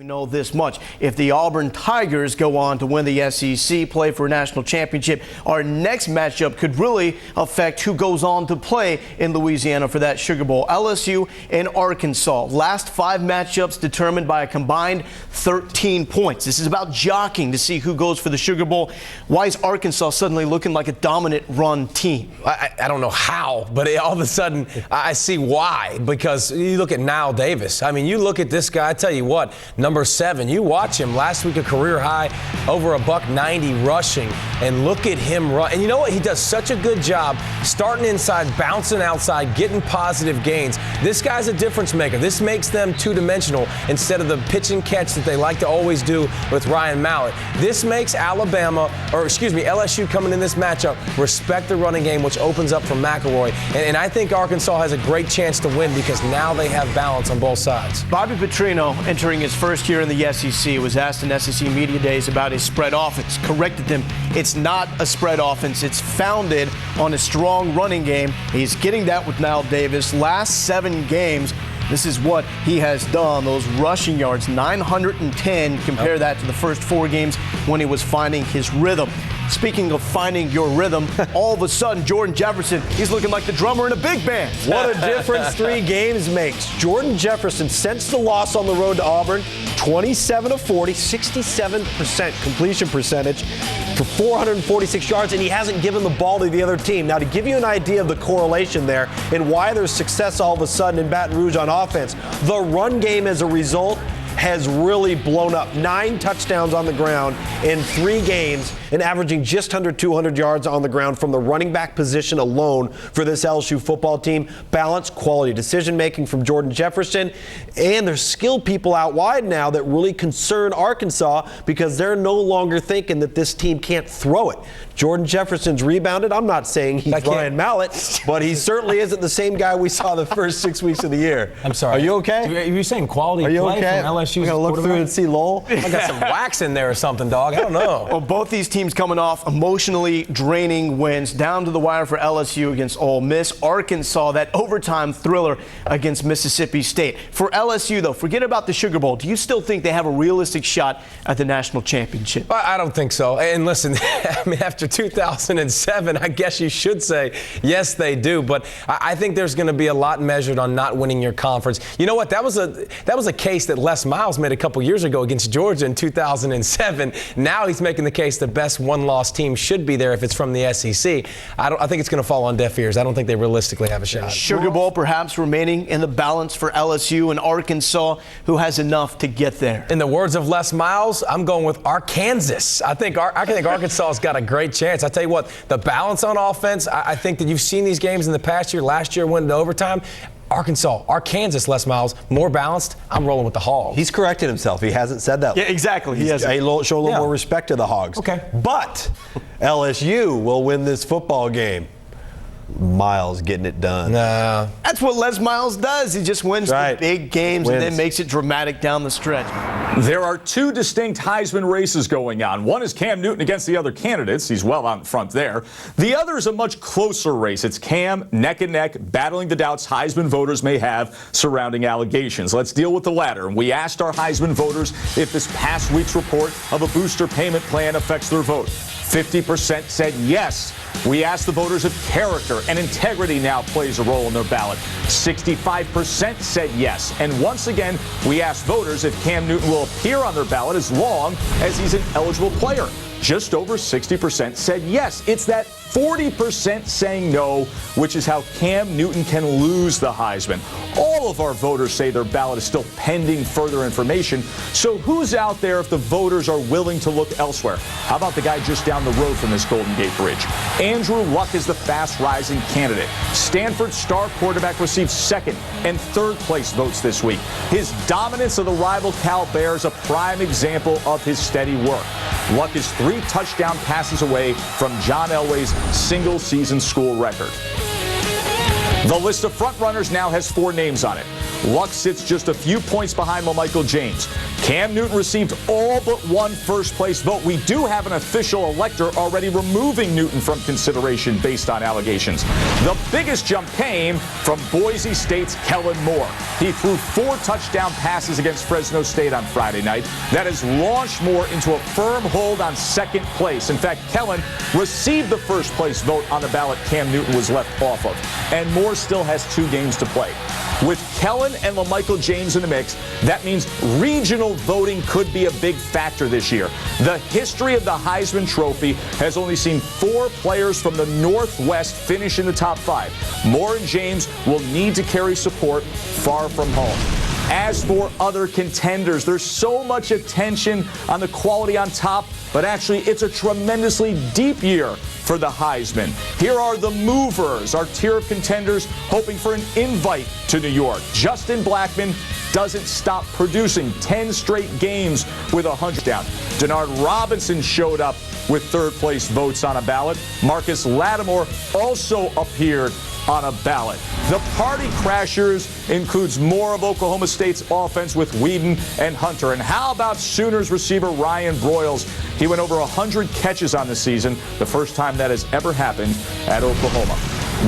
We know this much. If the Auburn Tigers go on to win the SEC, play for a national championship, our next matchup could really affect who goes on to play in Louisiana for that Sugar Bowl. LSU and Arkansas. Last 5 matchups determined by a combined 13 points. This is about jockeying to see who goes for the Sugar Bowl. Why is Arkansas suddenly looking like a dominant run team? I don't know how, but all of a sudden I see why. Because you look at Nile Davis. I mean, you look at this guy, I tell you what, number 7, you watch him last week, a career high, over $190 rushing, and look at him run. And you know what? He does such a good job starting inside, bouncing outside, getting positive gains. This guy's a difference maker. This makes them two-dimensional instead of the pitch and catch that they like to always do with Ryan Mallett. This makes LSU coming in this matchup respect the running game, which opens up for McElroy. And I think Arkansas has a great chance to win because now they have balance on both sides. Bobby Petrino, entering his first year in the SEC, was asked in SEC Media Days about his spread offense. Corrected them. It's not a spread offense. It's founded on a strong running game. He's getting that with Nile Davis. Last 7 games, this is what he has done. Those rushing yards, 910. Compare that to the first 4 games when he was finding his rhythm. Speaking of finding your rhythm, all of a sudden, Jordan Jefferson, he's looking like the drummer in a big band. What a difference 3 games makes. Jordan Jefferson, since the loss on the road to Auburn, 27 of 40, 67% completion percentage for 446 yards, and he hasn't given the ball to the other team. Now, to give you an idea of the correlation there and why there's success all of a sudden in Baton Rouge on offense, the run game as a result has really blown up. 9 touchdowns on the ground in 3 games and averaging just under 200 yards on the ground from the running back position alone for this LSU football team. Balance, quality decision-making from Jordan Jefferson. And there's skilled people out wide now that really concern Arkansas because they're no longer thinking that this team can't throw it. Jordan Jefferson's rebounded. I'm not saying he's Ryan Mallett, but he certainly isn't the same guy we saw the first 6 weeks of the year. I'm sorry. Are you okay? Are you saying quality play from LSU's I'm going to look through and see Lowell. I got some wax in there or something, dog. I don't know. Well, both these teams coming off emotionally draining wins down to the wire for LSU against Ole Miss. Arkansas, that overtime thriller against Mississippi State. For LSU, though, forget about the Sugar Bowl. Do you still think they have a realistic shot at the national championship? I don't think so. And listen, I mean, after 2007, I guess you should say, yes, they do. But I think there's going to be a lot measured on not winning your conference. You know what? That was a case that Les Miles made a couple years ago against Georgia in 2007. Now he's making the case the best one-loss team should be there if it's from the SEC. I think it's going to fall on deaf ears. I don't think they realistically have a shot. Sugar Bowl perhaps remaining in the balance for LSU and Arkansas, who has enough to get there. In the words of Les Miles, I'm going with Arkansas. I think Arkansas has got a great chance. I tell you what, the balance on offense, I think that you've seen these games in the past year. Last year went into overtime. Arkansas, Les Miles, more balanced. I'm rolling with the Hogs. He's corrected himself. He hasn't said that. Yeah, exactly. He has show a little more respect to the Hogs. Okay. But LSU will win this football game. Miles getting it done. Nah. That's what Les Miles does. He just wins the big games and then makes it dramatic down the stretch. There are 2 distinct Heisman races going on. One is Cam Newton against the other candidates. He's well out in front there. The other is a much closer race. It's Cam neck and neck, battling the doubts Heisman voters may have surrounding allegations. Let's deal with the latter. We asked our Heisman voters if this past week's report of a booster payment plan affects their vote. 50% said yes. We asked the voters if character and integrity now plays a role in their ballot. 65% said yes. And once again, we asked voters if Cam Newton will appear on their ballot as long as he's an eligible player. Just over 60% said yes. It's that 40% saying no, which is how Cam Newton can lose the Heisman. All of our voters say their ballot is still pending further information. So who's out there if the voters are willing to look elsewhere? How about the guy just down the road from this Golden Gate Bridge? Andrew Luck is the fast-rising candidate. Stanford's star quarterback received 2nd and 3rd place votes this week. His dominance of the rival Cal Bears, a prime example of his steady work. Luck is 3 touchdown passes away from John Elway's single-season school record. The list of frontrunners now has 4 names on it. Luck sits just a few points behind LaMichael James. Cam Newton received all but one first-place vote. We do have an official elector already removing Newton from consideration based on allegations. The biggest jump came from Boise State's Kellen Moore. He threw 4 touchdown passes against Fresno State on Friday night. That has launched Moore into a firm hold on second place. In fact, Kellen received the first-place vote on the ballot Cam Newton was left off of. And Moore still has 2 games to play. With Kellen and LaMichael James in the mix, that means regional voting could be a big factor this year. The history of the Heisman Trophy has only seen 4 players from the Northwest finish in the top 5. Moore and James will need to carry support far from home. As for other contenders, there's so much attention on the quality on top, but actually it's a tremendously deep year for the Heisman. Here are the movers, our tier of contenders hoping for an invite to New York. Justin Blackmon doesn't stop producing 10 straight games with 100 down. Denard Robinson showed up with third-place votes on a ballot. Marcus Lattimore also appeared on a ballot. The party crashers includes more of Oklahoma State's offense with Whedon and Hunter. And how about Sooners receiver Ryan Broyles? He went over 100 catches on the season, the first time that has ever happened at Oklahoma.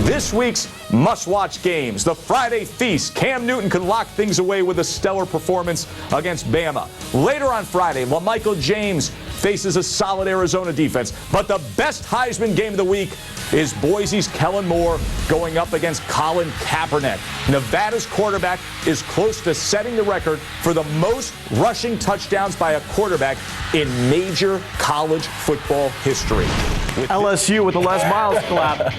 This week's must-watch games. The Friday Feast. Cam Newton can lock things away with a stellar performance against Bama. Later on Friday, LaMichael James faces a solid Arizona defense. But the best Heisman game of the week is Boise's Kellen Moore going up against Colin Kaepernick. Nevada's quarterback is close to setting the record for the most rushing touchdowns by a quarterback in major college football history. LSU with the Les Miles collab.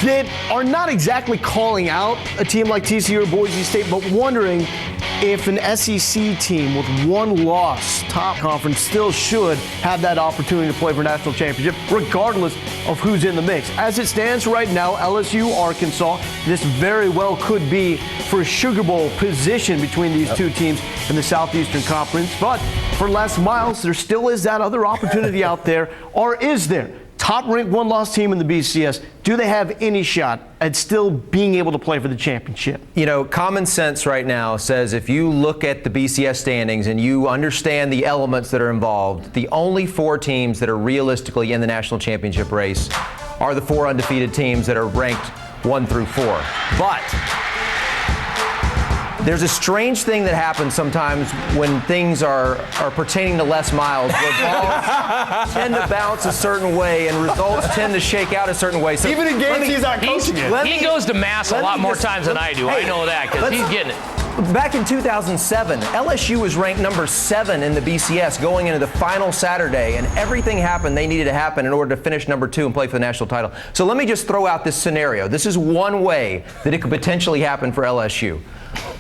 They are not exactly calling out a team like TCU or Boise State, but wondering if an SEC team with 1 loss, top conference, still should have that opportunity to play for a national championship, regardless of who's in the mix. As it stands right now, LSU, Arkansas, this very well could be for a Sugar Bowl position between these 2 teams in the Southeastern Conference. But for Les Miles, there still is that other opportunity out there, or is there? Top-ranked 1-loss team in the BCS, do they have any shot at still being able to play for the championship? You know, common sense right now says if you look at the BCS standings and you understand the elements that are involved, the only 4 teams that are realistically in the national championship race are the 4 undefeated teams that are ranked 1 through 4. But there's a strange thing that happens sometimes when things are pertaining to Les Miles, where balls tend to bounce a certain way and results tend to shake out a certain way. So even in games he's not coaching it. He goes to mass a lot more times than I do. I know that because he's getting it. Back in 2007, LSU was ranked number 7 in the BCS going into the final Saturday, and everything happened they needed to happen in order to finish number 2 and play for the national title. So let me just throw out this scenario. This is one way that it could potentially happen for LSU.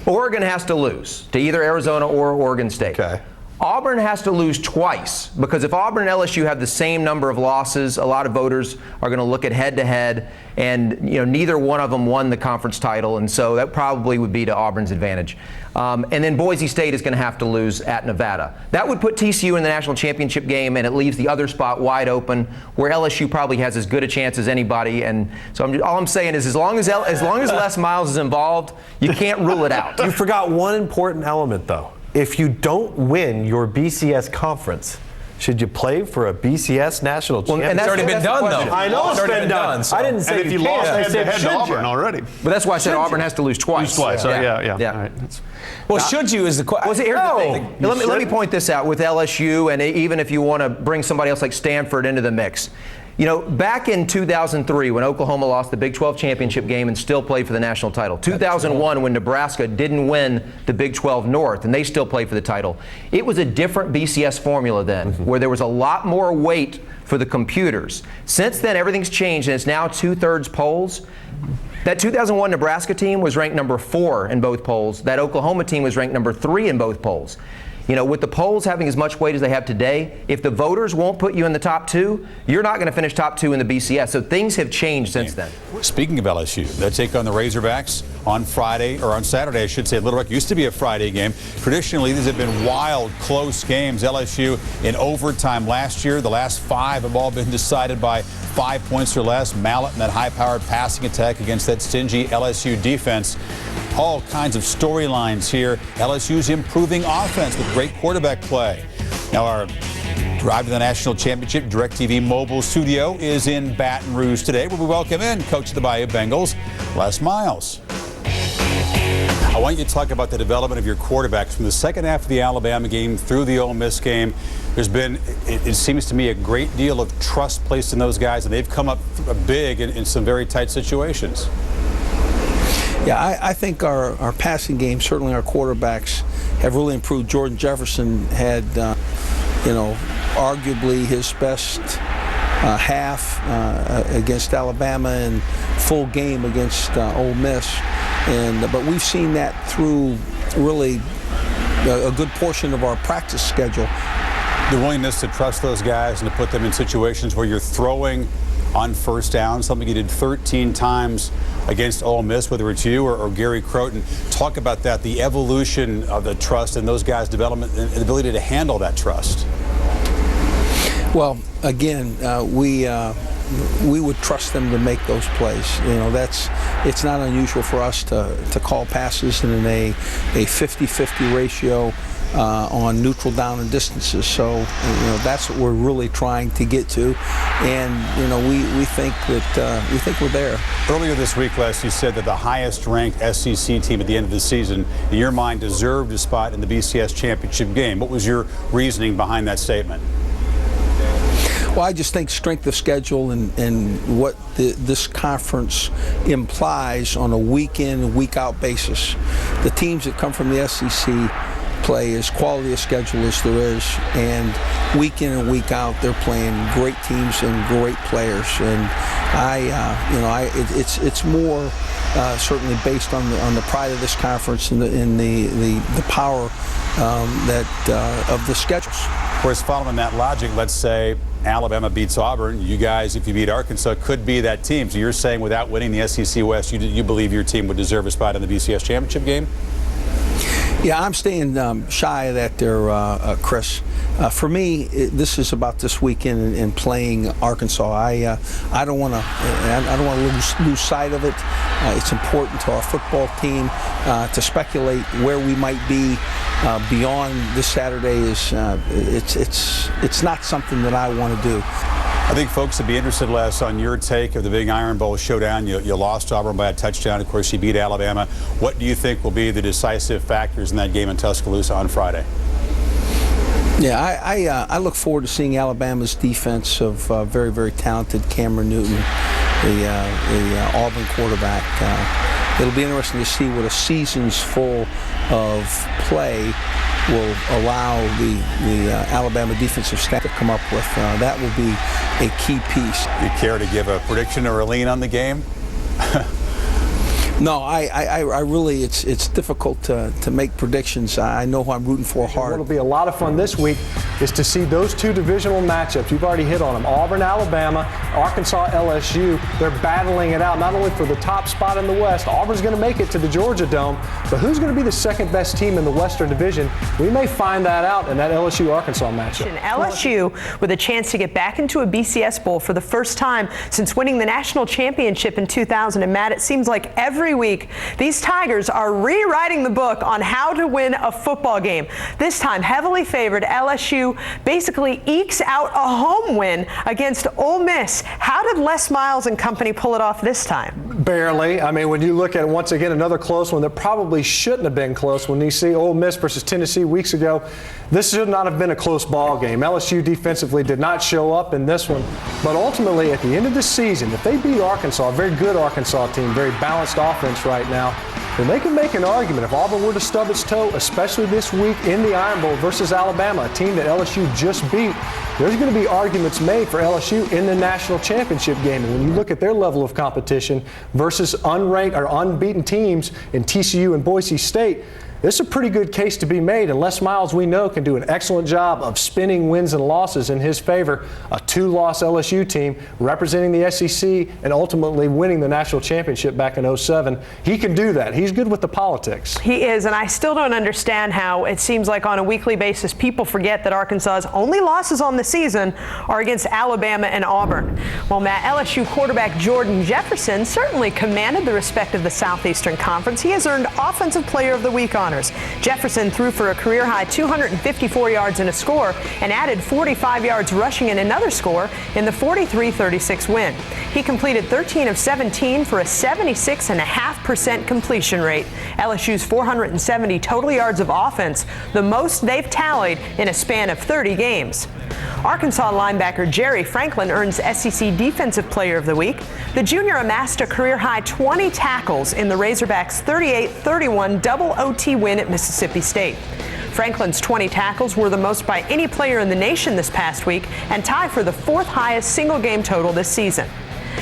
Oregon has to lose to either Arizona or Oregon State. Okay. Auburn has to lose twice, because if Auburn and LSU have the same number of losses, a lot of voters are going to look at head-to-head, and neither one of them won the conference title, and so that probably would be to Auburn's advantage. And then Boise State is going to have to lose at Nevada. That would put TCU in the national championship game, and it leaves the other spot wide open, where LSU probably has as good a chance as anybody. And so all I'm saying is, as long as Les Miles is involved, you can't rule it out. You forgot one important element, though. If you don't win your BCS conference, should you play for a BCS national championship? And It's already been done, though. I know it's been done. so- I didn't say And if you lost I said head-to-head to should Auburn you? already. But that's why I said Auburn has to lose twice. Twice. So yeah. Yeah. All right. Well, should you is the question. Well, see, here's the thing. Let me point this out with LSU, and even if you want to bring somebody else like Stanford into the mix. Back in 2003, when Oklahoma lost the Big 12 championship game and still played for the national title. 2001, when Nebraska didn't win the Big 12 North and they still played for the title. It was a different BCS formula then, where there was a lot more weight for the computers. Since then, everything's changed, and it's now 2/3 polls. That 2001 Nebraska team was ranked number 4 in both polls. That Oklahoma team was ranked number 3 in both polls. With the polls having as much weight as they have today, if the voters won't put you in the top 2, you're not going to finish top 2 in the BCS. So things have changed since then. Speaking of LSU, they take on the Razorbacks on Friday, or on Saturday, I should say. Little Rock used to be a Friday game. Traditionally, these have been wild, close games. LSU in overtime last year. The last 5 have all been decided by 5 points or less. Mallett and that high-powered passing attack against that stingy LSU defense. All kinds of storylines here. LSU's improving offense with great quarterback play. Now our drive to the national championship DirecTV mobile studio is in Baton Rouge today, where we welcome in coach of the Bayou Bengals, Les Miles. I want you to talk about the development of your quarterbacks from the second half of the Alabama game through the Ole Miss game. There's been, it seems to me, a great deal of trust placed in those guys, and they've come up big in some very tight situations. Yeah, I think our passing game, certainly our quarterbacks, have really improved. Jordan Jefferson had, arguably his best half against Alabama and full game against Ole Miss. But we've seen that through really a good portion of our practice schedule. The willingness to trust those guys and to put them in situations where you're throwing on first down, something you did 13 times against Ole Miss, whether it's you or Gary Croton. Talk about that, the evolution of the trust and those guys' development and the ability to handle that trust. Well, again, we would trust them to make those plays. It's not unusual for us to call passes in a 50-50 ratio on neutral down and distances. So that's what we're really trying to get to, and we think that we're there. Earlier this week, Les, you said that the highest-ranked SEC team at the end of the season, in your mind, deserved a spot in the BCS championship game. What was your reasoning behind that statement? Well, I just think strength of schedule and what this conference implies on a week-in, week-out basis. The teams that come from the SEC play as quality a schedule as there is, and week in and week out they're playing great teams and great players. And it's more certainly based on the pride of this conference and the power of the schedules. Of course, following that logic, let's say Alabama beats Auburn. You guys, if you beat Arkansas, could be that team. So you're saying without winning the SEC West, you believe your team would deserve a spot in the BCS championship game? Yeah, I'm staying shy of that there, Chris. For me, this is about this weekend and playing Arkansas. I don't want to lose sight of it. It's important to our football team to speculate where we might be beyond this Saturday. It's not something that I want to do. I think folks would be interested, Les, on your take of the Big Iron Bowl showdown. You lost Auburn by a touchdown. Of course, you beat Alabama. What do you think will be the decisive factors in that game in Tuscaloosa on Friday? Yeah, I look forward to seeing Alabama's defense of very, very talented Cameron Newton, the Auburn quarterback. It'll be interesting to see what a season's full of play will allow the Alabama defensive staff to come up with. That will be a key piece. You care to give a prediction or a lean on the game? No, I really, it's difficult to make predictions. I know who I'm rooting for hard. What'll be a lot of fun this week is to see those two divisional matchups. You've already hit on them. Auburn, Alabama, Arkansas, LSU. They're battling it out, not only for the top spot in the West. Auburn's going to make it to the Georgia Dome, but who's going to be the second best team in the Western Division? We may find that out in that LSU-Arkansas matchup. LSU with a chance to get back into a BCS Bowl for the first time since winning the national championship in 2000. And Matt, it seems like every week these Tigers are rewriting the book on how to win a football game. This time, heavily favored LSU basically ekes out a home win against Ole Miss. How did Les Miles and company pull it off this time? Barely. I mean, when you look at, once again, another close one that probably shouldn't have been close. When you see Ole Miss versus Tennessee weeks ago, this should not have been a close ball game. LSU defensively did not show up in this one. But ultimately, at the end of the season, if they beat Arkansas, a very good Arkansas team, very balanced offense right now, then they can make an argument. If Auburn were to stub its toe, especially this week in the Iron Bowl versus Alabama, a team that LSU just beat, there's going to be arguments made for LSU in the national championship game. And when you look at their level of competition versus unranked or unbeaten teams in TCU and Boise State, this is a pretty good case to be made, and Les Miles, we know, can do an excellent job of spinning wins and losses in his favor. A 2-loss LSU team representing the SEC and ultimately winning the national championship back in 2007. He can do that. He's good with the politics. He is, and I still don't understand how it seems like on a weekly basis people forget that Arkansas's only losses on the season are against Alabama and Auburn. Well, Matt, LSU quarterback Jordan Jefferson certainly commanded the respect of the Southeastern Conference. He has earned Offensive Player of the Week honors. Jefferson threw for a career-high 254 yards and a score and added 45 yards rushing and another score in the 43-36 win. He completed 13 of 17 for a 76.5% completion rate. LSU's 470 total yards of offense, the most they've tallied in a span of 30 games. Arkansas linebacker Jerry Franklin earns SEC Defensive Player of the Week. The junior amassed a career-high 20 tackles in the Razorbacks' 38-31 double OT win at Mississippi State. Franklin's 20 tackles were the most by any player in the nation this past week and tie for the 4th highest single game total this season.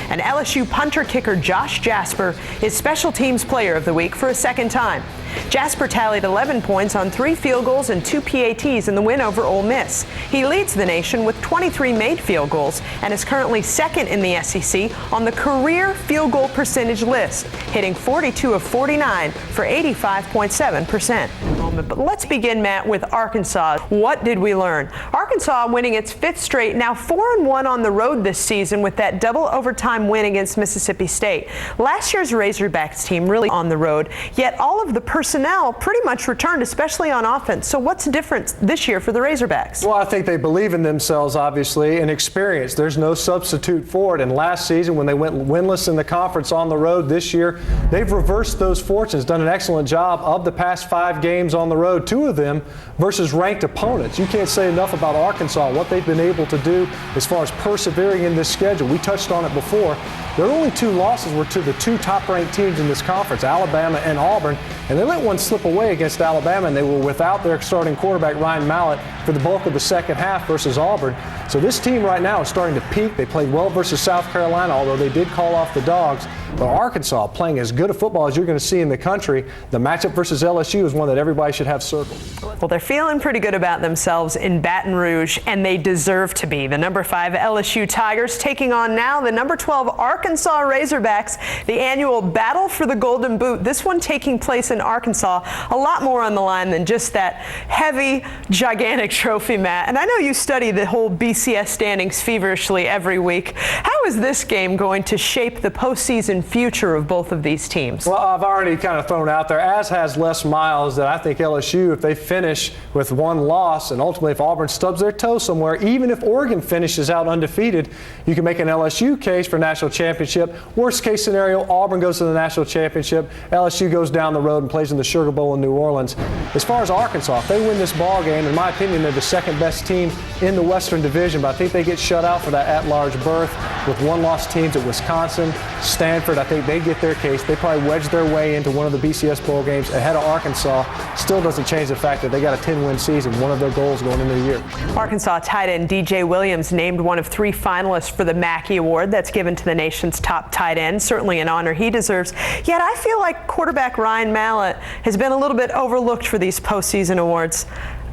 And LSU punter kicker Josh Jasper is Special Teams Player of the Week for a second time. Jasper tallied 11 points on 3 field goals and 2 PATs in the win over Ole Miss. He leads the nation with 23 made field goals and is currently second in the SEC on the career field goal percentage list, hitting 42 of 49 for 85.7%. But let's begin, Matt, with Arkansas. What did we learn? Arkansas winning its 5th straight, now 4-1 on the road this season with that double overtime win against Mississippi State. Last year's Razorbacks team really on the road, yet all of the personnel pretty much returned, especially on offense. So what's different this year for the Razorbacks? Well, I think they believe in themselves, obviously, and experience. There's no substitute for it. And last season, when they went winless in the conference on the road, this year, they've reversed those fortunes, done an excellent job of the past 5 games on the road, 2 of them versus ranked opponents. You can't say enough about Arkansas, what they've been able to do as far as persevering in this schedule. We touched on it before. Their only 2 losses were to the 2 top-ranked teams in this conference, Alabama and Auburn, and they let one slip away against Alabama, and they were without their starting quarterback, Ryan Mallett, for the bulk of the second half versus Auburn. So this team right now is starting to peak. They played well versus South Carolina, although they did call off the Dogs. But Arkansas playing as good a football as you're going to see in the country. The matchup versus LSU is one that everybody should have circled. Well, they're feeling pretty good about themselves in Baton Rouge, and they deserve to be. The number 5 LSU Tigers taking on now the number 12 Arkansas Razorbacks, the annual battle for the Golden Boot. This one taking place in Arkansas. A lot more on the line than just that heavy, gigantic trophy, Matt. And I know you study the whole BCS standings feverishly every week. How is this game going to shape the postseason future of both of these teams? Well, I've already kind of thrown out there, as has Les Miles, that I think LSU, if they finish with 1 loss, and ultimately if Auburn stubs their toe somewhere, even if Oregon finishes out undefeated, you can make an LSU case for national championship. Worst case scenario, Auburn goes to the national championship, LSU goes down the road and plays in the Sugar Bowl in New Orleans. As far as Arkansas, if they win this ball game, in my opinion, they're the second best team in the Western Division, but I think they get shut out for that at-large berth with 1-loss teams at Wisconsin, Stanford. I think they get their case. They probably wedge their way into one of the BCS bowl games ahead of Arkansas. Still doesn't change the fact that they got a 10-win season, one of their goals going into the year. Arkansas tight end DJ Williams named one of 3 finalists for the Mackey Award that's given to the nation's top tight end. Certainly an honor he deserves. Yet I feel like quarterback Ryan Mallett has been a little bit overlooked for these postseason awards.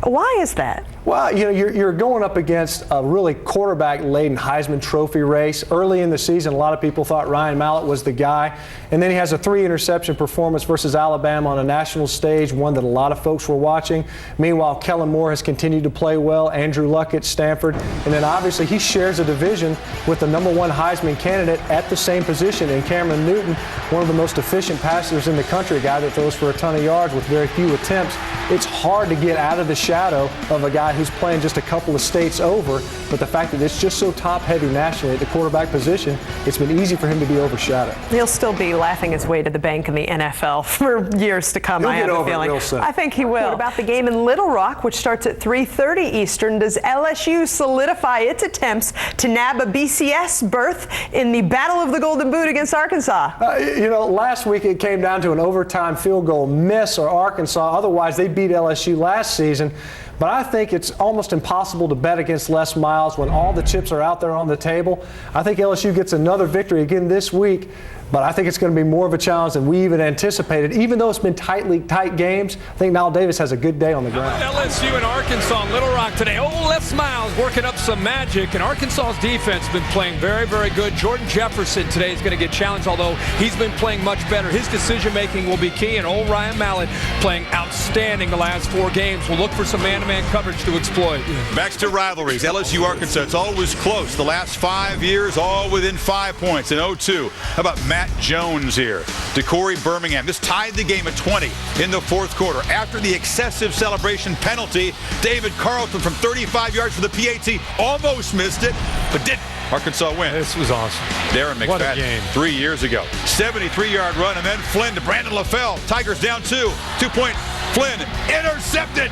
Why is that? Well, you know, you're going up against a really quarterback-laden Heisman Trophy race. Early in the season, a lot of people thought Ryan Mallett was the guy. And then he has a 3-interception performance versus Alabama on a national stage, one that a lot of folks were watching. Meanwhile, Kellen Moore has continued to play well, Andrew Luck at Stanford. And then obviously he shares a division with the number 1 Heisman candidate at the same position in Cameron Newton, one of the most efficient passers in the country, a guy that throws for a ton of yards with very few attempts. It's hard to get out of the shadow of a guy who's playing just a couple of states over, but the fact that it's just so top-heavy nationally at the quarterback position, it's been easy for him to be overshadowed. He'll still be laughing his way to the bank in the NFL for years to come. He'll I have get a over feeling. it real soon. I think he will. What about the game in Little Rock, which starts at 3:30 Eastern? Does LSU solidify its attempts to nab a BCS berth in the Battle of the Golden Boot against Arkansas? You know, last week it came down to an overtime field goal miss or Arkansas. Otherwise, they beat LSU last season. but I think it's almost impossible to bet against Les Miles when all the chips are out there on the table. I think LSU gets another victory again this week, but I think it's going to be more of a challenge than we even anticipated. Even though it's been tight games, I think Knile Davis has a good day on the ground. LSU and Arkansas in Little Rock today. Oh, Les Miles working up some magic, and Arkansas's defense has been playing very, very good. Jordan Jefferson today is going to get challenged, although he's been playing much better. His decision-making will be key, and old Ryan Mallett playing outstanding the last 4 games. We'll look for some man-to-man coverage to exploit. Back to rivalries. LSU, Arkansas, it's always close. The last 5 years, all within 5 points in 0-2. How about Matt Jones here? DeCorey Birmingham. This tied the game at 20 in the 4th quarter. After the excessive celebration penalty, David Carlton from 35 yards for the PAT almost missed it, but didn't. Arkansas wins. This was awesome. Darren McFadden, What a game. 3 years ago. 73-yard run, and then Flynn to Brandon LaFell. Tigers down 2. 2-point. Flynn intercepted.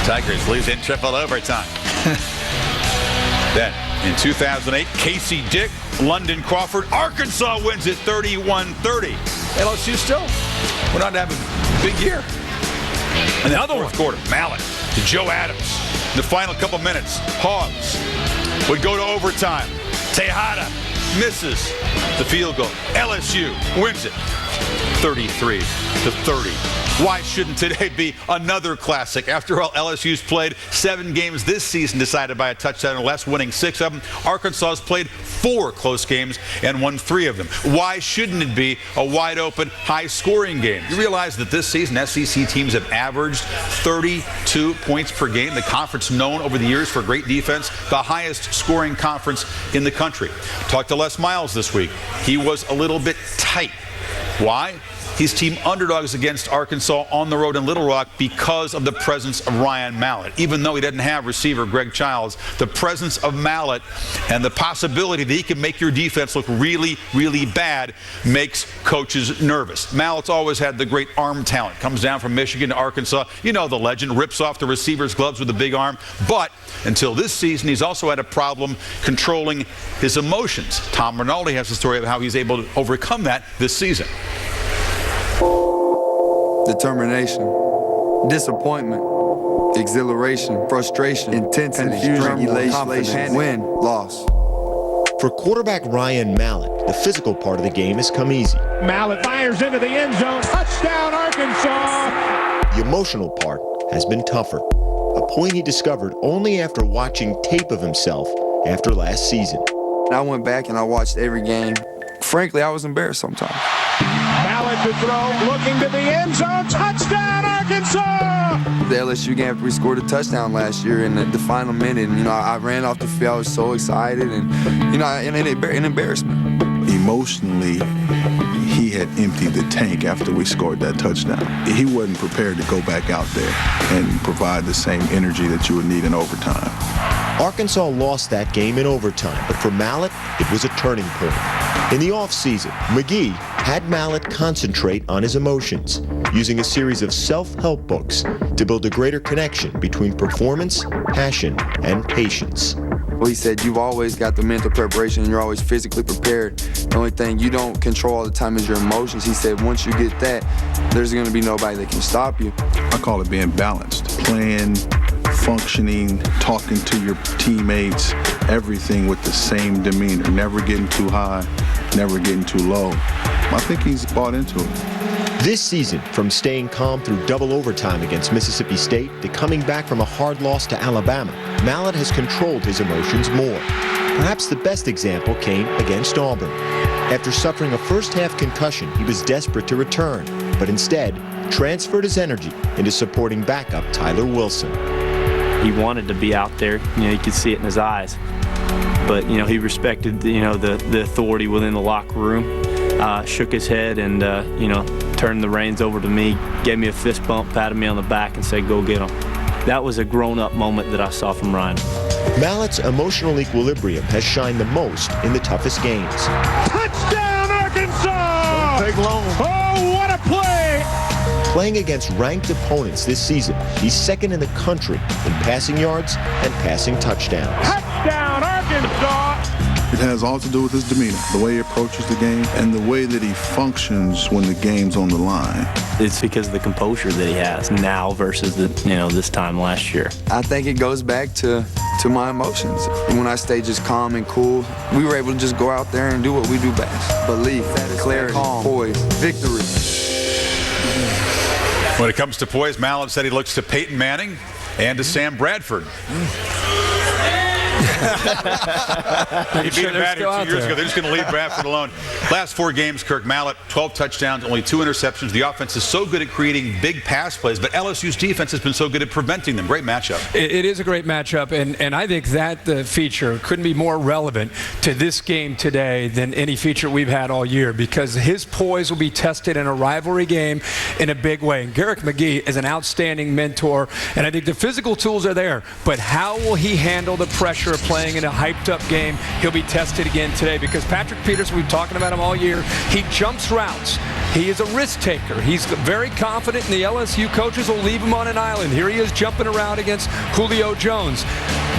Tigers lose in triple overtime. Then, in 2008, Casey Dick, London Crawford, Arkansas wins it 31-30. LSU still went on to have a big year. And then Another 4th quarter, Mallett to Joe Adams. In the final couple minutes, Hogs would go to overtime. Tejada misses the field goal. LSU wins it 33-30. Why shouldn't today be another classic? After all, LSU's played 7 games this season decided by a touchdown or less, winning 6 of them. Arkansas's played 4 close games and won 3 of them. Why shouldn't it be a wide-open, high-scoring game? You realize that this season SEC teams have averaged 32 points per game, the conference known over the years for great defense, the highest scoring conference in the country. Talked to Les Miles this week. He was a little bit tight. Why? He's team underdogs against Arkansas on the road in Little Rock because of the presence of Ryan Mallett. Even though he doesn't have receiver Greg Childs, the presence of Mallett and the possibility that he can make your defense look really, really bad makes coaches nervous. Mallett's always had the great arm talent. Comes down from Michigan to Arkansas. You know the legend, rips off the receiver's gloves with a big arm. But until this season, he's also had a problem controlling his emotions. Tom Rinaldi has a story of how he's able to overcome that this season. Determination, disappointment, exhilaration, frustration, intensity, confusion, elation, win, loss. For quarterback Ryan Mallett, the physical part of the game has come easy. Mallett fires into the end zone. Touchdown, Arkansas! The emotional part has been tougher, a point he discovered only after watching tape of himself after last season. I went back and I watched every game. Frankly, I was embarrassed sometimes. Mallett to throw, looking to the end zone. Touchdown, Arkansas! The LSU game, after we scored a touchdown last year in the final minute, and, I ran off the field. I was so excited, and, an embarrassment. Emotionally, he had emptied the tank after we scored that touchdown. He wasn't prepared to go back out there and provide the same energy that you would need in overtime. Arkansas lost that game in overtime, but for Mallett, it was a turning point. In the offseason, McGee had Mallett concentrate on his emotions, using a series of self-help books to build a greater connection between performance, passion, and patience. Well, he said, you've always got the mental preparation and you're always physically prepared. The only thing you don't control all the time is your emotions. He said, once you get that, there's going to be nobody that can stop you. I call it being balanced. Playing, functioning, talking to your teammates, everything with the same demeanor, never getting too high, never getting too low. I think he's bought into it. This season, from staying calm through double overtime against Mississippi State to coming back from a hard loss to Alabama, Mallett has controlled his emotions more. Perhaps the best example came against Auburn. After suffering a first-half concussion, he was desperate to return, but instead transferred his energy into supporting backup Tyler Wilson. He wanted to be out there. You could see it in his eyes. But, he respected, the authority within the locker room. Shook his head and, turned the reins over to me, gave me a fist bump, patted me on the back, and said, go get him. That was a grown-up moment that I saw from Ryan. Mallett's emotional equilibrium has shined the most in the toughest games. Touchdown, Arkansas! Don't take long. Oh, what a play! Playing against ranked opponents this season, he's second in the country in passing yards and passing touchdowns. Touchdown, Arkansas! It has all to do with his demeanor, the way he approaches the game, and the way that he functions when the game's on the line. It's because of the composure that he has now versus this time last year. I think it goes back to my emotions. When I stay just calm and cool, we were able to just go out there and do what we do best. Belief, clarity, poise, victory. When it comes to poise, Mallett said he looks to Peyton Manning and to Sam Bradford. He beat him bad here 2 years ago. They're just going to leave Bradford alone. Last 4 games, Kirk Mallett, 12 touchdowns, only 2 interceptions. The offense is so good at creating big pass plays, but LSU's defense has been so good at preventing them. Great matchup. It is a great matchup, and I think that feature couldn't be more relevant to this game today than any feature we've had all year, because his poise will be tested in a rivalry game in a big way. And Garrick McGee is an outstanding mentor, and I think the physical tools are there, but how will he handle the pressure of playing in a hyped-up game? He'll be tested again today, because Patrick Peterson, we've been talking about him all year, he jumps routes. He is a risk taker. He's very confident, and the LSU coaches will leave him on an island. Here he is jumping around against Julio Jones.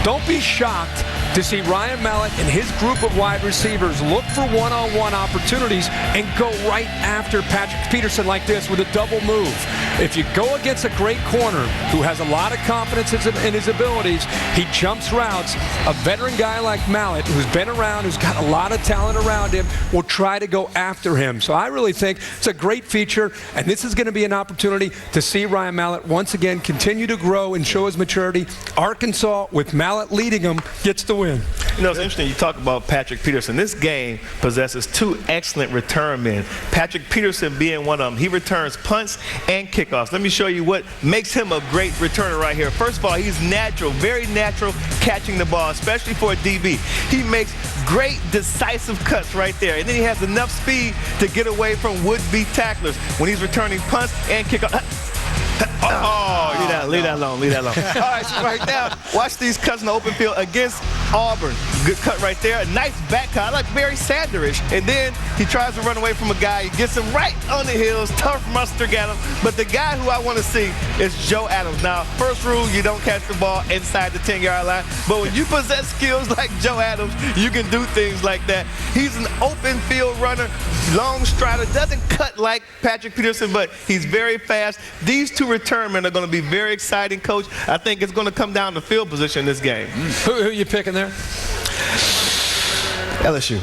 Don't be shocked to see Ryan Mallett and his group of wide receivers look for one-on-one opportunities and go right after Patrick Peterson like this with a double move. If you go against a great corner who has a lot of confidence in his abilities, he jumps routes. A veteran guy like Mallett, who's been around, who's got a lot of talent around him, will try to go after him. So I really think it's a great feature, and this is going to be an opportunity to see Ryan Mallett once again continue to grow and show his maturity. Arkansas, with Mallett leading them, gets the win. You know, it's interesting you talk about Patrick Peterson. This game possesses 2 excellent return men. Patrick Peterson being one of them. He returns punts and kickoffs. Let me show you what makes him a great returner right here. First of all, he's natural, very natural catching the ball, especially for a DB. He makes great decisive cuts right there. And then he has enough speed to get away from would-be tacklers when he's returning punts and kickoffs. Leave that alone. All right, so right now, watch these cuts in the open field against Auburn. Good cut right there. A nice back cut, like Barry Sanderish. And then he tries to run away from a guy. He gets him right on the heels. Tough mustard at him. But the guy who I want to see is Joe Adams. Now, first rule, you don't catch the ball inside the 10-yard line. But when you possess skills like Joe Adams, you can do things like that. He's an open field runner, long strider, doesn't cut like Patrick Peterson, but he's very fast. These 2 return men are going to be very exciting, Coach. I think it's going to come down to field position in this game. Who are you picking there? LSU.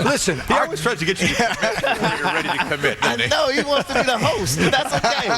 Listen, he always tries to get you to commit before you're ready to commit, doesn't he? I know, he wants to be the host. That's okay.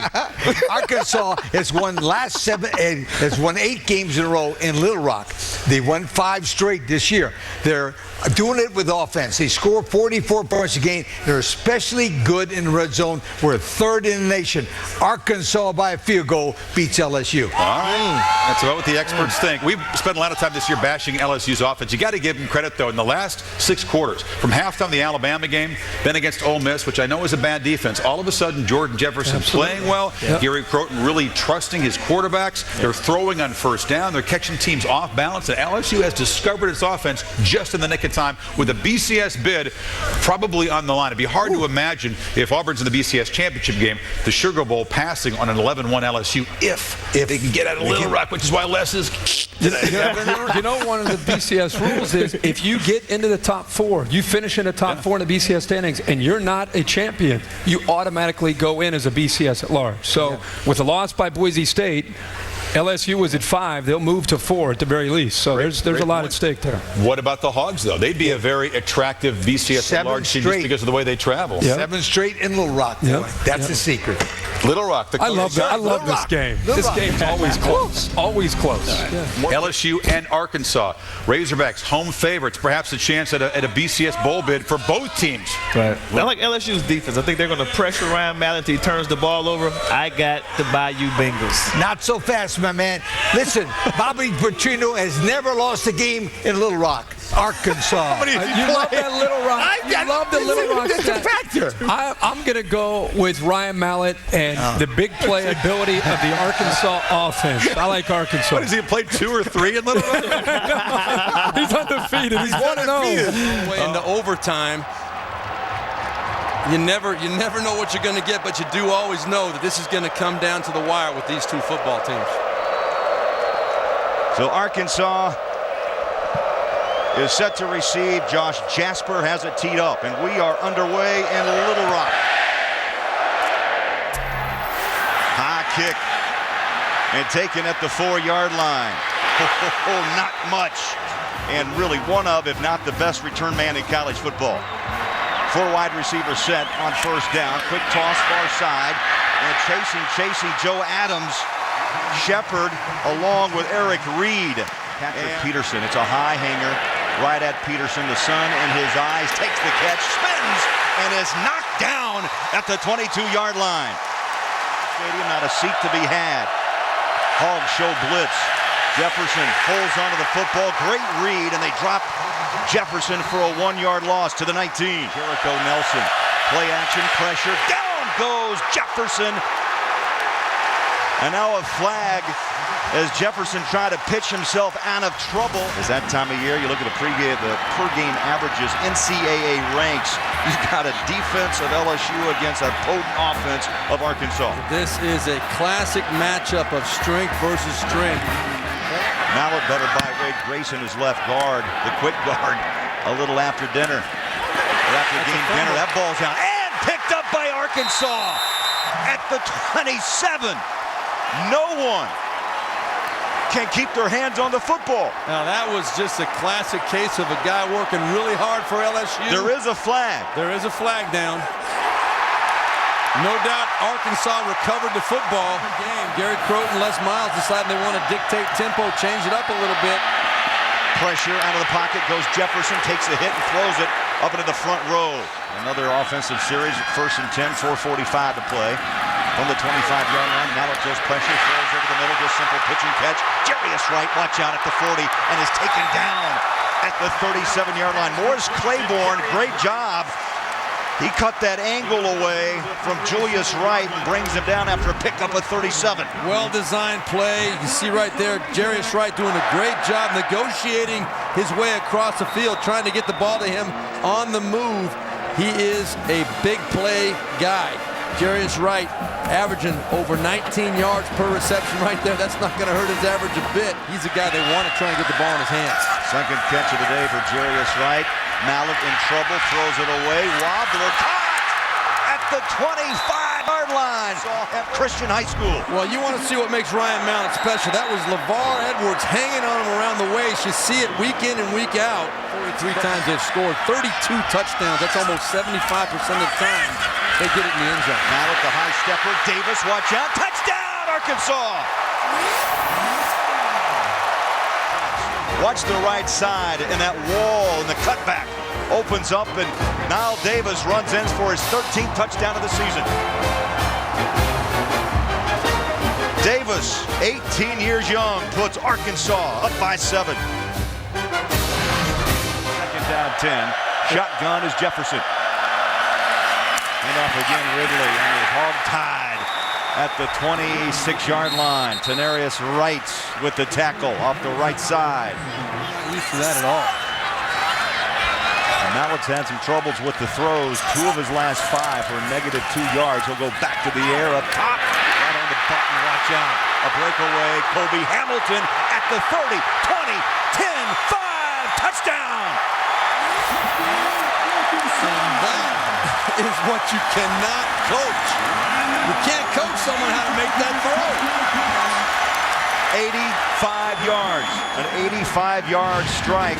Arkansas has won 8 games in a row in Little Rock. They won 5 straight this year. They're doing it with offense. They score 44 points a game. They're especially good in the red zone. We're 3rd in the nation. Arkansas by a field goal beats LSU. All right. That's about what the experts think. We've spent a lot of time this year bashing LSU's offense. You got to give them credit, though. In the last 6 quarters, from halftime the Alabama game, then against Ole Miss, which I know is a bad defense, all of a sudden Jordan Jefferson playing well. Yep. Gary Croton really trusting his quarterbacks. Yep. They're throwing on first down. They're catching teams off balance. And LSU has discovered its offense just in the nick of time with a BCS bid probably on the line. It'd be hard to imagine if Auburn's in the BCS championship game, the Sugar Bowl passing on an 11-1 LSU if they can get out of Little Rock, which is why Les is. You know, one of the BCS rules is if you get into the top 4, you finish in the top 4 in the BCS standings, and you're not a champion, you automatically go in as a BCS at large. So with the loss by Boise State, LSU was at 5. They'll move to 4 at the very least. So there's a lot at stake there. What about the Hogs, though? They'd be a very attractive BCS at large team just because of the way they travel. Yep. 7 straight in Little Rock. Yep. That's the secret. Little Rock. I love this game. This game's always close. Always close. LSU and Arkansas. Razorbacks, home favorites. Perhaps a chance at a BCS bowl bid for both teams. Right. I like LSU's defense. I think they're going to pressure Ryan Mallett until he turns the ball over. I got the Bayou Bengals. Not so fast, my man. Listen, Bobby Petrino has never lost a game in Little Rock, Arkansas. You love that Little Rock. You love the Little Rock. That's a factor. I'm going to go with Ryan Mallett and the big play ability of the Arkansas offense. I like Arkansas. What, has he played 2 or 3 in Little Rock? He's undefeated. He's 1-0. Into overtime. You never know what you're going to get, but you do always know that this is going to come down to the wire with these 2 football teams. So Arkansas is set to receive. Josh Jasper has it teed up, and we are underway in Little Rock. High kick, and taken at the 4-yard line. Not much, and really one of, if not the best return man in college football. 4 wide receivers set on first down. Quick toss far side, and chasing Joe Adams. Shepard along with Eric Reed. Patrick Peterson, it's a high hanger right at Peterson. The sun in his eyes, takes the catch, spins, and is knocked down at the 22-yard line. Stadium, not a seat to be had. Hog show blitz. Jefferson holds onto the football. Great read, and they drop Jefferson for a 1-yard loss to the 19. Jericho Nelson, play action, pressure. Down goes Jefferson. And now a flag as Jefferson tried to pitch himself out of trouble. It's that time of year. You look at the per-game averages, NCAA ranks. You've got a defense of LSU against a potent offense of Arkansas. This is a classic matchup of strength versus strength. Mallett better by Wade Grayson, his left guard, the quick guard, a little after dinner. After game dinner, that ball's out and picked up by Arkansas at the 27. No one can keep their hands on the football. Now that was just a classic case of a guy working really hard for LSU. There is a flag. There is a flag down. No doubt Arkansas recovered the football. Gary Croton, Les Miles deciding they want to dictate tempo, change it up a little bit. Pressure out of the pocket goes Jefferson, takes the hit and throws it up into the front row. Another offensive series at 1st and 10, 4:45 to play. From the 25-yard line, Mallett throws pressure, throws over the middle, just simple pitch and catch. Jarius Wright, watch out at the 40, and is taken down at the 37-yard line. Morris Claiborne, great job. He cut that angle away from Julius Wright and brings him down after a pickup of 37. Well-designed play. You see right there, Jarius Wright doing a great job negotiating his way across the field, trying to get the ball to him on the move. He is a big play guy. Jarius Wright averaging over 19 yards per reception right there. That's not going to hurt his average a bit. He's a guy they want to try and get the ball in his hands. Second catch of the day for Jarius Wright. Mallett in trouble, throws it away. Wobbler caught at the 25-yard line at Christian High School. Well, you want to see what makes Ryan Mallett special. That was LeVar Edwards hanging on him around the waist. You see it week in and week out. 43 times they've scored, 32 touchdowns. That's almost 75% of the time they get it in the end zone. Mallett, the high stepper. Davis, watch out. Touchdown, Arkansas! Watch the right side, and that wall and the cutback opens up, and Niall Davis runs in for his 13th touchdown of the season. Davis, 18 years young, puts Arkansas up by 7. Second down 10. Shotgun is Jefferson. And off again Ridley, and is hog-tied at the 26-yard line. Tenarius Wright with the tackle off the right side. Not used to that at all. Mallett's had some troubles with the throws. 2 of his last 5 for a negative 2 yards. He'll go back to the air up top. Right on the button, watch out. A breakaway, Kobe Hamilton at the 30, 20, 10, 5, touchdown! And that is what you cannot coach. You can't coach someone how to make that throw. 85 yards, an 85-yard strike.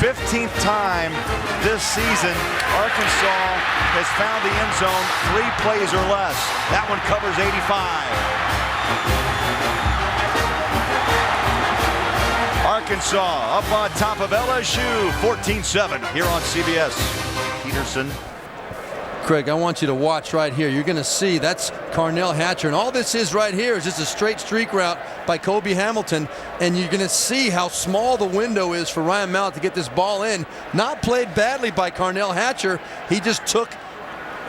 15th time this season, Arkansas has found the end zone 3 plays or less. That one covers 85. Arkansas up on top of LSU, 14-7 here on CBS. Peterson. Craig, I want you to watch right here. You're going to see that's Carnell Hatcher. And all this is right here is just a straight streak route by Kobe Hamilton. And you're going to see how small the window is for Ryan Mallett to get this ball in. Not played badly by Carnell Hatcher. He just took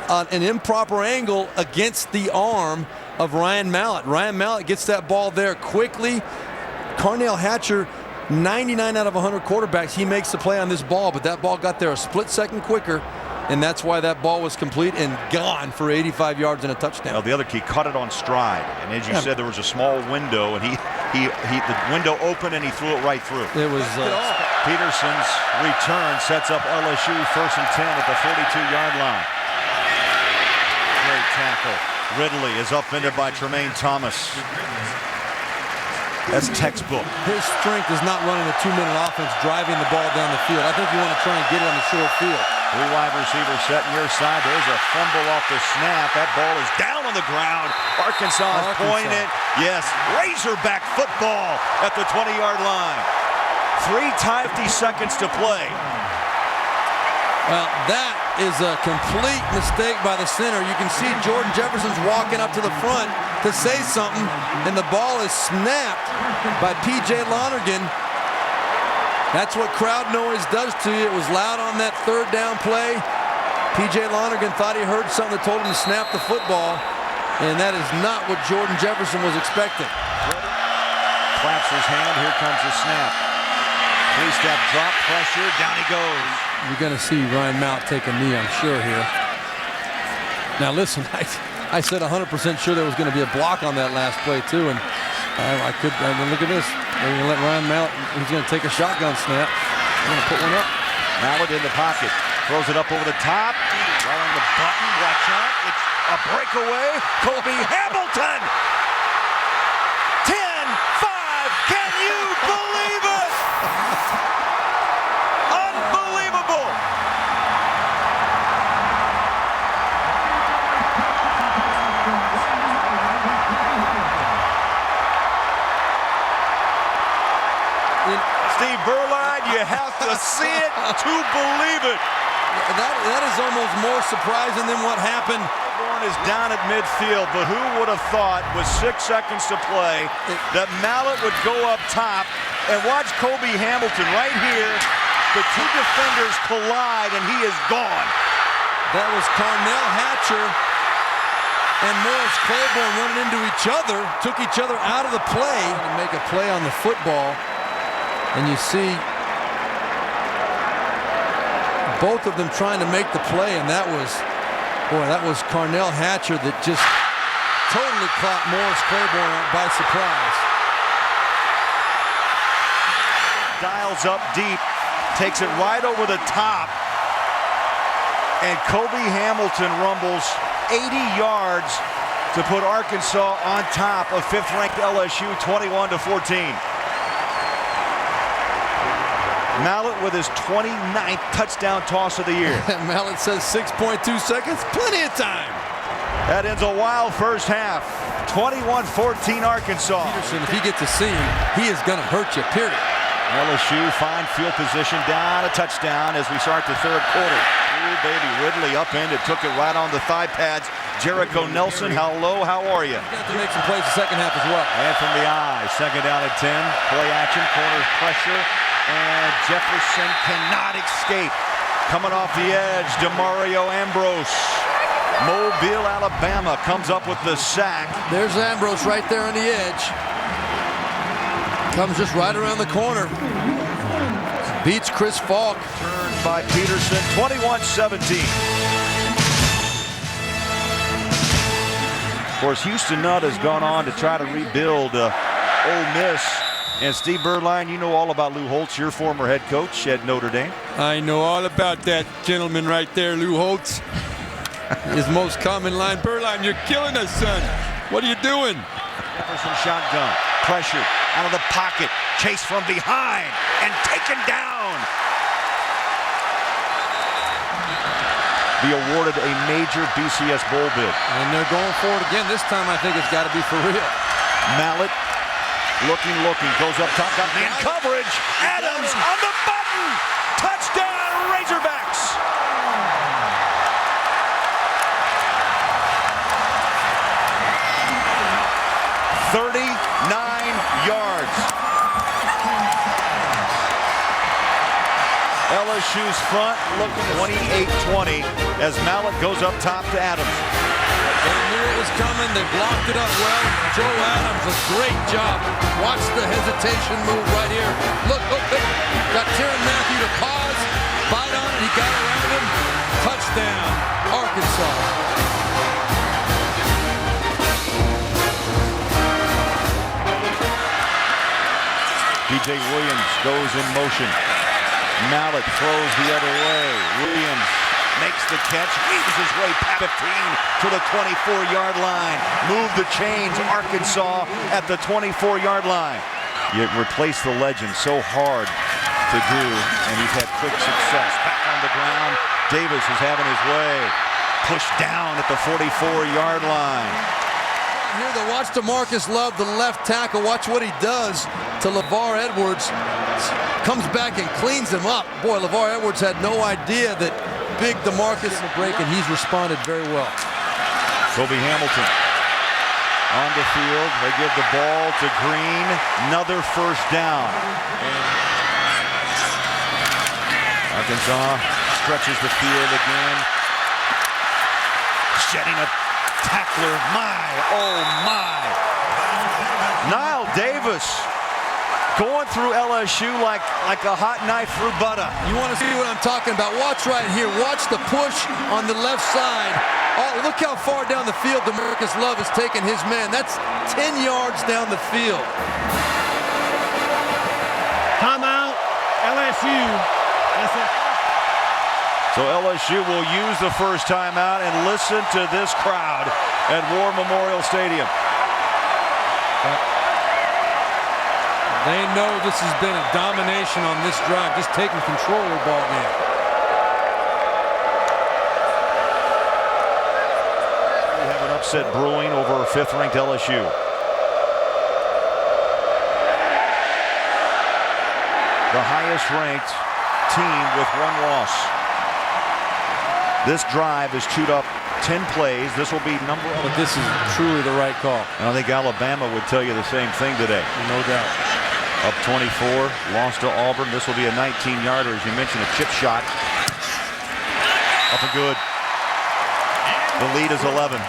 an improper angle against the arm of Ryan Mallett. Ryan Mallett gets that ball there quickly. Carnell Hatcher, 99 out of 100 quarterbacks, he makes the play on this ball. But that ball got there a split second quicker. And that's why that ball was complete and gone for 85 yards and a touchdown. Well, the other key, caught it on stride. And as you said, there was a small window, and the window opened, and he threw it right through. It was Peterson's return sets up LSU 1st and 10 at the 42-yard line. Great tackle. Ridley is upended by Tremaine Thomas. That's textbook. His strength is not running a 2-minute offense, driving the ball down the field. I think you want to try and get it on the short field. 3 wide receivers set near side. There's a fumble off the snap. That ball is down on the ground. Arkansas is pointing. Yes, Razorback football at the 20-yard line. 50 seconds to play. Well, that is a complete mistake by the center. You can see Jordan Jefferson's walking up to the front to say something, and the ball is snapped by P.J. Lonergan. That's what crowd noise does to you. It was loud on that 3rd down play. P.J. Lonergan thought he heard something that told him to snap the football, and that is not what Jordan Jefferson was expecting. Claps his hand. Here comes the snap. 3-step drop, pressure, down he goes. You're going to see Ryan Mount take a knee, I'm sure, here. Now, listen, I said 100% sure there was going to be a block on that last play, too, and I mean, look at this. They're going to let Ryan Mount, he's going to take a shotgun snap. They're going to put one up. Mallett in the pocket, throws it up over the top. Rolling the button, watch out. It's a breakaway. Kobe Hamilton. 10-5. Can you believe it? Unbelievable. Steve Berline, you have to see it to believe it. That is almost more surprising than what happened. Osborne is down at midfield, but who would have thought with 6 seconds to play that Mallett would go up top and watch Kobe Hamilton right here. The 2 defenders collide and he is gone. That was Carnell Hatcher and Morris Claiborne running into each other, took each other out of the play to make a play on the football. And you see both of them trying to make the play, and that was Carnell Hatcher that just totally caught Morris Claiborne by surprise. Dials up deep, takes it right over the top, and Kobe Hamilton rumbles 80 yards to put Arkansas on top of 5th-ranked LSU 21-14. Mallett with his 29th touchdown toss of the year. Mallett says 6.2 seconds, plenty of time. That ends a wild first half. 21-14 Arkansas. Peterson, if you get to see him, he is going to hurt you, period. LSU fine field position down, a touchdown as we start the 3rd quarter. Ooh, baby, Ridley upended, took it right on the thigh pads. Jericho Nelson, hello, how are you? Got to make some plays the second half as well. And from the eye, 2nd down and 10. Play action, corner pressure. And Jefferson cannot escape. Coming off the edge, DeMario Ambrose. Mobile, Alabama comes up with the sack. There's Ambrose right there on the edge. Comes just right around the corner. Beats Chris Falk. Turned by Peterson, 21-17. Of course, Houston Nutt has gone on to try to rebuild Ole Miss. And Steve Berline, you know all about Lou Holtz, your former head coach at Notre Dame. I know all about that gentleman right there, Lou Holtz. His most common line, Berline, you're killing us, son. What are you doing? Jefferson shotgun, pressured, out of the pocket, chased from behind, and taken down. Be awarded a major BCS bowl bid. And they're going for it again. This time I think it's got to be for real. Mallett looking, goes up top, got man coverage. Adams on the button. Touchdown, Razorbacks. yards. LSU's front looking 28-20 as Mallett goes up top to Adams. They knew it was coming. They blocked it up well. Joe Adams, a great job. Watch the hesitation move right here. Look, got Tyrann Mathieu to pause, bite on it. He got around him. Touchdown, Arkansas. DJ Williams goes in motion. Mallett throws the other way. Williams makes the catch, weaves his way past 15 to the 24-yard line. Move the chains, Arkansas at the 24-yard line. You replace the legend, so hard to do, and he's had quick success. Back on the ground, Davis is having his way. Pushed down at the 44-yard line. Here, the watch DeMarcus Love, the left tackle. Watch what he does to LeVar Edwards. Comes back and cleans him up. Boy, LeVar Edwards had no idea that big DeMarcus in the break, and he's responded very well. Kobe Hamilton on the field. They give the ball to Green. Another first down. Arkansas stretches the field again. Shedding a tackler. My, oh my. Niall Davis going through LSU like a hot knife through butter. You want to see what I'm talking about? Watch right here. Watch the push on the left side. Oh, look how far down the field DeMarcus Love has taken his man. That's 10 yards down the field. Timeout, LSU. That's it. So LSU will use the first timeout and listen to this crowd at War Memorial Stadium. They know this has been a domination on this drive, just taking control of the ball game. We have an upset brewing over 5th-ranked LSU. The highest-ranked team with 1 loss. This drive has chewed up 10 plays. This will be number 1. But this is truly the right call. And I think Alabama would tell you the same thing today. No doubt. Up 24, lost to Auburn. This will be a 19-yarder, as you mentioned, a chip shot. Up and good. The lead is 11.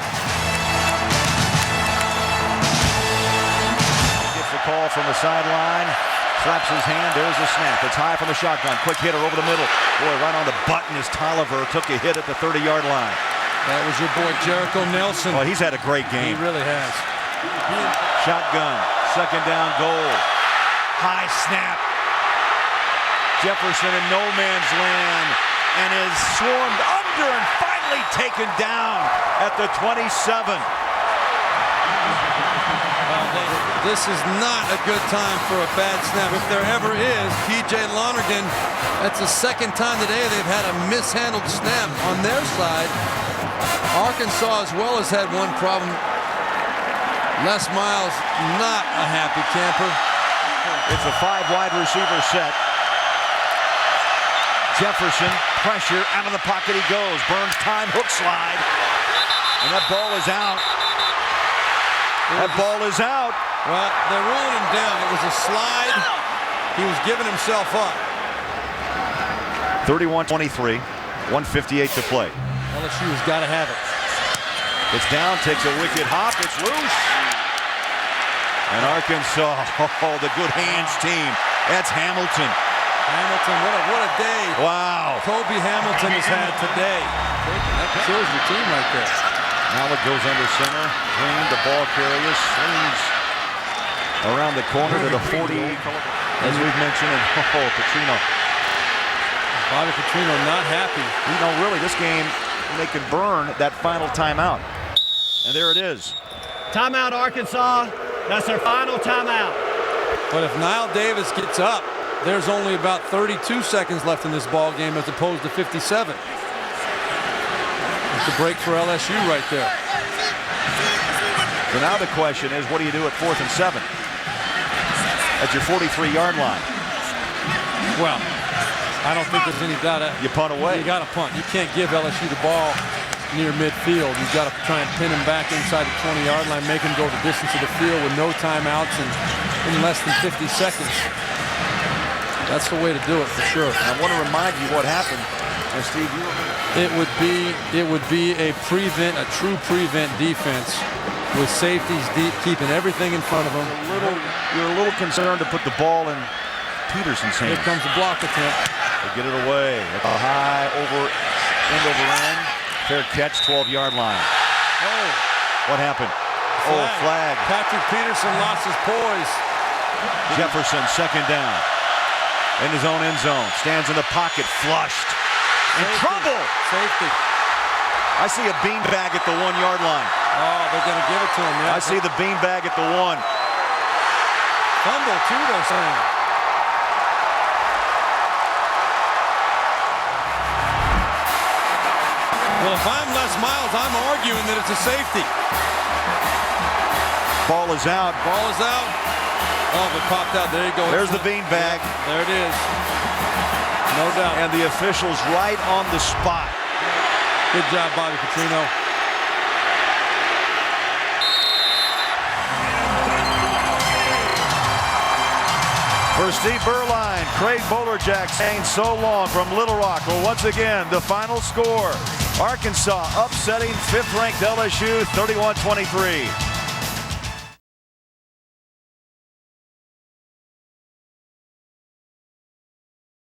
Gets the call from the sideline. Slaps his hand. There's the snap. It's high from the shotgun. Quick hitter over the middle. Boy, right on the button as Tolliver took a hit at the 30-yard line. That was your boy Jericho Nelson. Well, he's had a great game. He really has. Shotgun. Second down goal. High snap. Jefferson in no man's land and is swarmed under and finally taken down at the 27. This is not a good time for a bad snap. If there ever is, P.J. Lonergan, that's the second time today they've had a mishandled snap on their side. Arkansas as well has had one problem. Les Miles, not a happy camper. It's a 5-wide receiver set. Jefferson, pressure, out of the pocket he goes. Burns time, hook slide. And that ball is out. That ball is out. Well, they're ruling him down. It was a slide. He was giving himself up. 31-23, 1:58 to play. LSU has got to have it. It's down, takes a wicked hop, it's loose. And Arkansas, oh, the good hands team. That's Hamilton. Hamilton, what a day. Wow. Kobe Hamilton has had today. That kills your team right there. Mallett goes under center. Green, the ball carrier, swings around the corner to the 40, as we've mentioned. And Petrino. Bobby Petrino not happy. You know, really, this game, they could burn that final timeout. And there it is. Timeout, Arkansas. That's their final timeout. But if Niall Davis gets up, there's only about 32 seconds left in this ball game as opposed to 57. It's a break for LSU right there. So now the question is, what do you do at 4th and 7? At your 43-yard line. Well, I don't think there's any doubt. You punt away. You got to punt. You can't give LSU the ball near midfield. You've got to try and pin him back inside the 20-yard line, make him go the distance of the field with no timeouts and in less than 50 seconds. That's the way to do it for sure. I want to remind you what happened. Steve, it would be a true prevent defense with safeties deep, keeping everything in front of them. You're a little concerned to put the ball in Peterson's hands. Here comes the block attempt. They get it away at the high end over end. Fair catch, 12-yard line. Oh. What happened? Flag. Oh, flag. Patrick Peterson lost his poise. Jefferson, second down. in his own end zone. Stands in the pocket, flushed. In trouble. Safety. I see a beanbag at the 1-yard line. Oh, they're going to give it to him. Yeah. I see the beanbag at the 1. Fumble, too, they're saying. Well, if I'm Les Miles, I'm arguing that it's a safety. Ball is out. Ball is out. Oh, it popped out. There you go. There's the beanbag. There it is. No doubt. And the officials right on the spot. Good job, Bobby Petrino. For Steve Berline, Craig Bolerjack saying so long from Little Rock. Well, once again, the final score. Arkansas upsetting 5th-ranked LSU 31-23.